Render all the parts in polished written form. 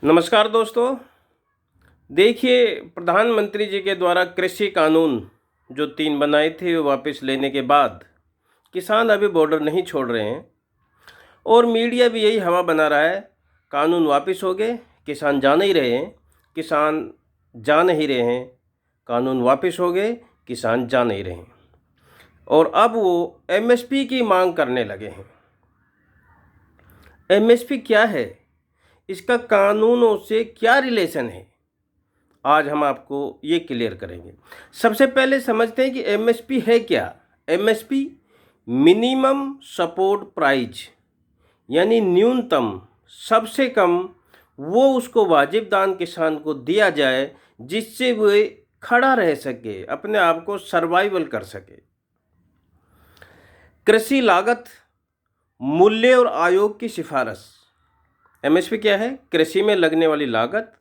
नमस्कार दोस्तों। देखिए, प्रधानमंत्री जी के द्वारा कृषि कानून जो 3 बनाए थे वो वापस लेने के बाद किसान अभी बॉर्डर नहीं छोड़ रहे हैं और मीडिया भी यही हवा बना रहा है। कानून वापस हो गए, किसान जा नहीं रहे हैं, किसान जा नहीं रहे हैं, कानून वापस हो गए, किसान जा नहीं रहे हैं और अब वो एमएसपी की मांग करने लगे हैं। एमएसपी क्या है? इसका कानूनों से क्या रिलेशन है? आज हम आपको ये क्लियर करेंगे। सबसे पहले समझते हैं कि एमएसपी है क्या। एमएसपी मिनिमम सपोर्ट प्राइस, यानी न्यूनतम, सबसे कम वो उसको वाजिब दाम किसान को दिया जाए जिससे वे खड़ा रह सके, अपने आप को सर्वाइवल कर सके। कृषि लागत मूल्य और आयोग की सिफारिश। एमएसपी क्या है? कृषि में लगने वाली लागत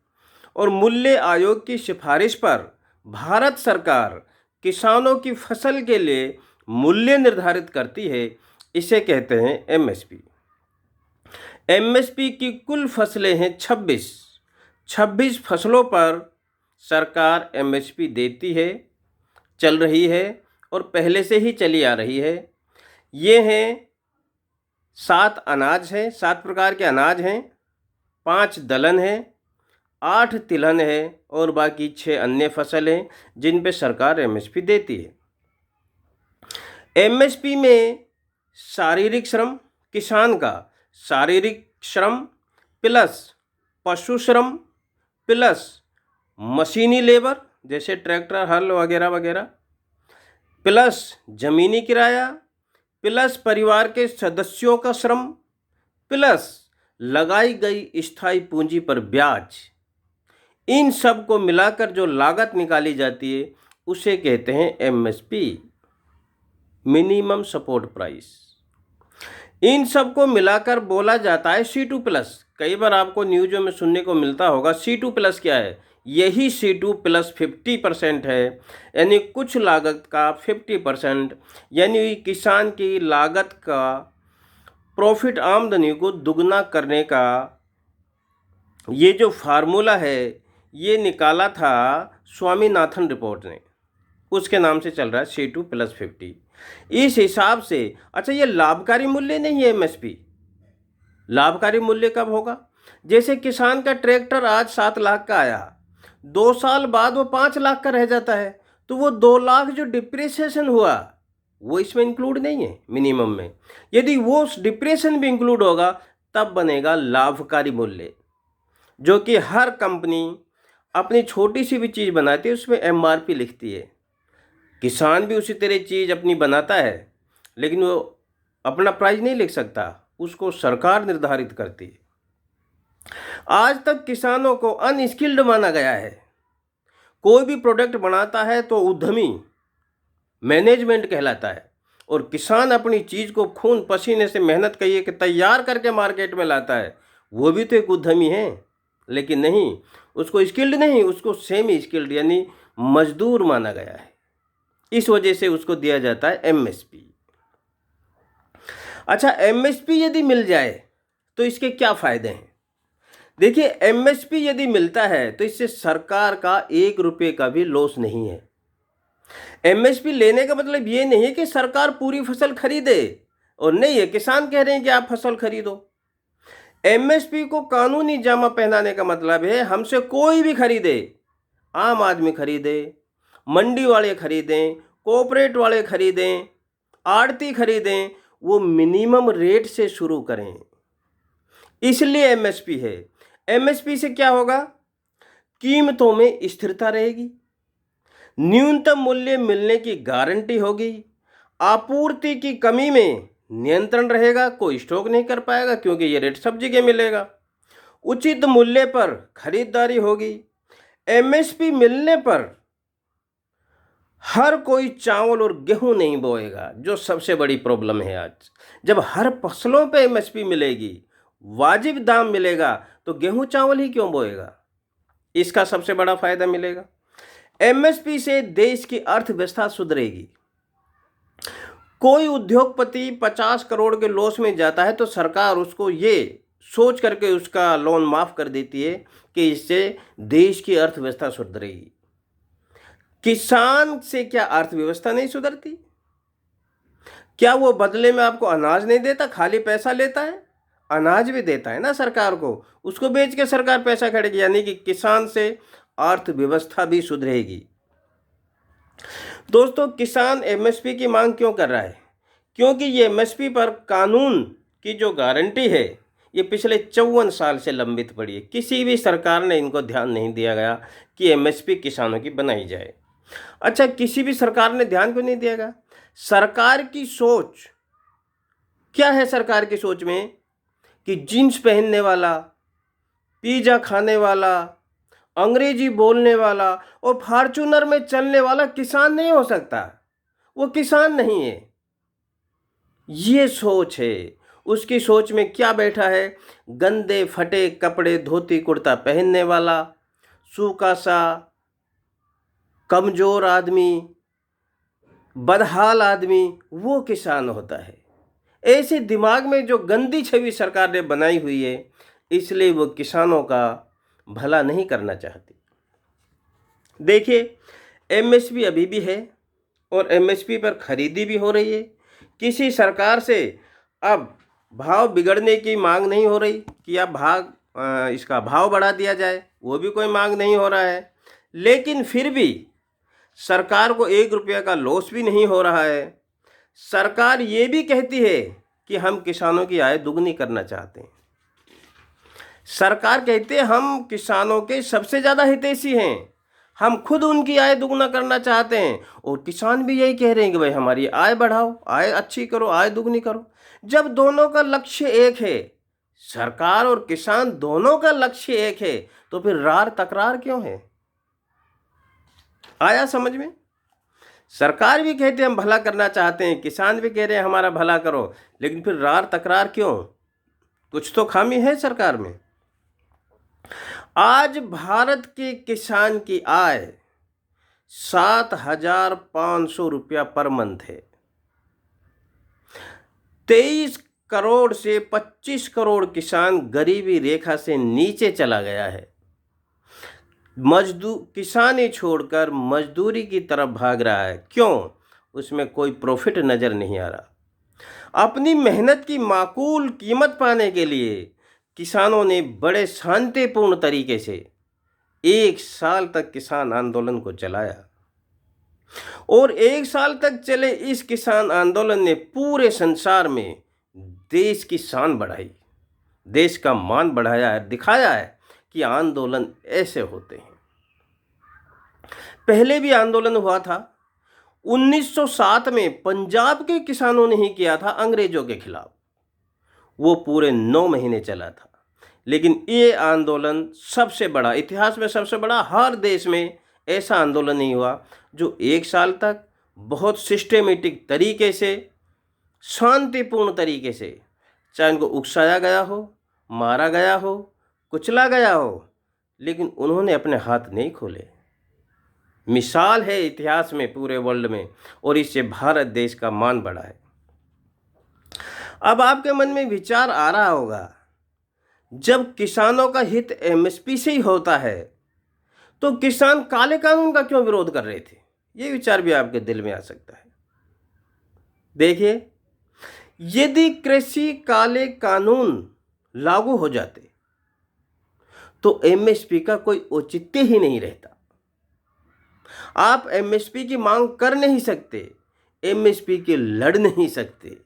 और मूल्य आयोग की सिफारिश पर भारत सरकार किसानों की फसल के लिए मूल्य निर्धारित करती है। इसे कहते हैं एमएसपी। एमएसपी की कुल फसलें हैं 26 फसलों पर सरकार एमएसपी देती है, चल रही है और पहले से ही चली आ रही है। ये हैं 7 अनाज हैं, 7 प्रकार के अनाज हैं, 5 दलहन हैं, 8 तिलहन है और बाकी 6 अन्य फसल हैं जिन पे सरकार एमएसपी देती है। एमएसपी में शारीरिक श्रम, किसान का शारीरिक श्रम प्लस पशु श्रम प्लस मशीनी लेबर जैसे ट्रैक्टर, हल वगैरह वगैरह, प्लस जमीनी किराया, प्लस परिवार के सदस्यों का श्रम, प्लस लगाई गई स्थायी पूंजी पर ब्याज, इन सब को मिलाकर जो लागत निकाली जाती है उसे कहते हैं एमएसपी, मिनिमम सपोर्ट प्राइस। इन सब को मिलाकर बोला जाता है C2 प्लस। कई बार आपको न्यूज़ों में सुनने को मिलता होगा C2 प्लस क्या है? यही C2 प्लस 50% है, यानी कुछ लागत का 50%, यानी किसान की लागत का प्रॉफिट, आमदनी को दुगना करने का ये जो फार्मूला है ये निकाला था स्वामीनाथन रिपोर्ट ने, उसके नाम से चल रहा है C2 प्लस 50। इस हिसाब से अच्छा, ये लाभकारी मूल्य नहीं है एमएसपी। लाभकारी मूल्य कब होगा? जैसे किसान का ट्रैक्टर आज 7 लाख का आया, 2 साल बाद वो 5 लाख का रह जाता है, तो वो 2 लाख जो डिप्रिसिएशन हुआ वो इसमें इंक्लूड नहीं है मिनिमम में। यदि वो डिप्रिसिएशन भी इंक्लूड होगा तब बनेगा लाभकारी मूल्य, जो कि हर कंपनी अपनी छोटी सी भी चीज़ बनाती है उसमें एमआरपी लिखती है। किसान भी उसी तरह चीज़ अपनी बनाता है लेकिन वो अपना प्राइस नहीं लिख सकता, उसको सरकार निर्धारित करती है। आज तक किसानों को अनस्किल्ड माना गया है। कोई भी प्रोडक्ट बनाता है तो उद्यमी, मैनेजमेंट कहलाता है, और किसान अपनी चीज़ को खून पसीने से मेहनत करिए कि तैयार करके मार्केट में लाता है, वो भी तो एक उद्यमी है। लेकिन नहीं, उसको स्किल्ड नहीं, उसको सेमी स्किल्ड यानी मजदूर माना गया है। इस वजह से उसको दिया जाता है एमएसपी। अच्छा, एमएसपी यदि मिल जाए तो इसके क्या फ़ायदे हैं? देखिए, एमएसपी यदि मिलता है तो इससे सरकार का 1 रुपये का भी लॉस नहीं है। एमएसपी लेने का मतलब ये नहीं है कि सरकार पूरी फसल खरीदे, और नहीं है किसान कह रहे हैं कि आप फसल खरीदो। एमएसपी को कानूनी जामा पहनाने का मतलब है हमसे कोई भी खरीदे, आम आदमी खरीदे, मंडी वाले खरीदें, कोऑपरेट वाले खरीदें, आड़ती खरीदें, वो मिनिमम रेट से शुरू करें। इसलिए एमएसपी है। एमएसपी से क्या होगा? कीमतों में स्थिरता रहेगी, न्यूनतम मूल्य मिलने की गारंटी होगी, आपूर्ति की कमी में नियंत्रण रहेगा, कोई स्टॉक नहीं कर पाएगा क्योंकि ये रेट सब जगह मिलेगा, उचित मूल्य पर खरीदारी होगी। एमएसपी मिलने पर हर कोई चावल और गेहूं नहीं बोएगा, जो सबसे बड़ी प्रॉब्लम है आज। जब हर फसलों पे एमएसपी मिलेगी, वाजिब दाम मिलेगा, तो गेहूं चावल ही क्यों बोएगा? इसका सबसे बड़ा फायदा मिलेगा। एमएसपी से देश की अर्थव्यवस्था सुधरेगी। कोई उद्योगपति 50 करोड़ के लॉस में जाता है तो सरकार उसको ये सोच करके उसका लोन माफ़ कर देती है कि इससे देश की अर्थव्यवस्था सुधरेगी। किसान से क्या अर्थव्यवस्था नहीं सुधरती? क्या वो बदले में आपको अनाज नहीं देता, खाली पैसा लेता है? अनाज भी देता है ना सरकार को, उसको बेच के सरकार पैसा खड़ेगी, यानी कि किसान से अर्थव्यवस्था भी सुधरेगी। दोस्तों, किसान एमएसपी की मांग क्यों कर रहा है? क्योंकि ये एमएसपी पर कानून की जो गारंटी है ये पिछले 54 साल से लंबित पड़ी है। किसी भी सरकार ने इनको ध्यान नहीं दिया गया कि एमएसपी किसानों की बनाई जाए। अच्छा, किसी भी सरकार ने ध्यान क्यों नहीं दिया गया? सरकार की सोच क्या है? सरकार की सोच में कि जीन्स पहनने वाला, पिज़्ज़ा खाने वाला, अंग्रेजी बोलने वाला और फॉर्च्यूनर में चलने वाला किसान नहीं हो सकता, वो किसान नहीं है। ये सोच है। उसकी सोच में क्या बैठा है? गंदे फटे कपड़े, धोती कुर्ता पहनने वाला, सूखा सा, कमज़ोर आदमी, बदहाल आदमी, वो किसान होता है। ऐसे दिमाग में जो गंदी छवि सरकार ने बनाई हुई है, इसलिए वो किसानों का भला नहीं करना चाहती। देखिए, एमएसपी अभी भी है और एमएसपी पर खरीदी भी हो रही है। किसी सरकार से अब भाव बिगड़ने की मांग नहीं हो रही कि अब इसका भाव बढ़ा दिया जाए, वो भी कोई मांग नहीं हो रहा है। लेकिन फिर भी सरकार को 1 रुपये का लॉस भी नहीं हो रहा है। सरकार ये भी कहती है कि हम किसानों की आय दुगनी करना चाहते हैं। सरकार कहते हैं हम किसानों के सबसे ज़्यादा हितैषी हैं, हम खुद उनकी आय दुगना करना चाहते हैं। और किसान भी यही कह रहे हैं कि भाई हमारी आय बढ़ाओ, आय अच्छी करो, आय दुगनी करो। जब दोनों का लक्ष्य एक है, सरकार और किसान दोनों का लक्ष्य एक है, तो फिर रार तकरार क्यों है? आया समझ में? सरकार भी कहते हैं हम भला करना चाहते हैं, किसान भी कह रहे हैं हमारा भला करो, लेकिन फिर रार तकरार क्यों? कुछ तो खामी है सरकार में। आज भारत के किसान की आय 7,500 रुपया पर मंथ है। 23 करोड़ से 25 करोड़ किसान गरीबी रेखा से नीचे चला गया है। किसानी छोड़कर मजदूरी की तरफ भाग रहा है। क्यों? उसमें कोई प्रॉफिट नज़र नहीं आ रहा। अपनी मेहनत की माकूल कीमत पाने के लिए किसानों ने बड़े शांतिपूर्ण तरीके से 1 साल तक किसान आंदोलन को चलाया और 1 साल तक चले इस किसान आंदोलन ने पूरे संसार में देश की शान बढ़ाई, देश का मान बढ़ाया है, दिखाया है कि आंदोलन ऐसे होते हैं। पहले भी आंदोलन हुआ था। 1907 में पंजाब के किसानों ने ही किया था अंग्रेजों के खिलाफ। वो पूरे 9 महीने चला था। लेकिन ये आंदोलन सबसे बड़ा, इतिहास में सबसे बड़ा, हर देश में ऐसा आंदोलन नहीं हुआ जो 1 साल तक बहुत सिस्टेमेटिक तरीके से, शांतिपूर्ण तरीके से, चाहे उनको उकसाया गया हो, मारा गया हो, कुचला गया हो, लेकिन उन्होंने अपने हाथ नहीं खोले। मिसाल है इतिहास में पूरे वर्ल्ड में, और इससे भारत देश का मान बढ़ा है। अब आपके मन में विचार आ रहा होगा, जब किसानों का हित एमएसपी से ही होता है तो किसान काले कानून का क्यों विरोध कर रहे थे? ये विचार भी आपके दिल में आ सकता है। देखिए, यदि कृषि काले कानून लागू हो जाते तो एमएसपी का कोई औचित्य ही नहीं रहता। आप एमएसपी की मांग कर नहीं सकते, एमएसपी के लड़ नहीं सकते।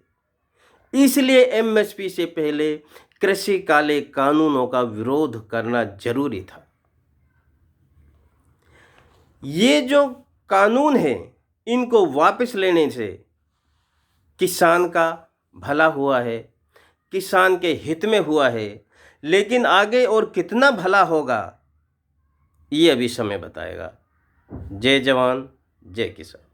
इसलिए एमएसपी से पहले कृषि काले कानूनों का विरोध करना जरूरी था। ये जो कानून है, इनको वापस लेने से किसान का भला हुआ है, किसान के हित में हुआ है। लेकिन आगे और कितना भला होगा, ये अभी समय बताएगा। जय जवान, जय किसान।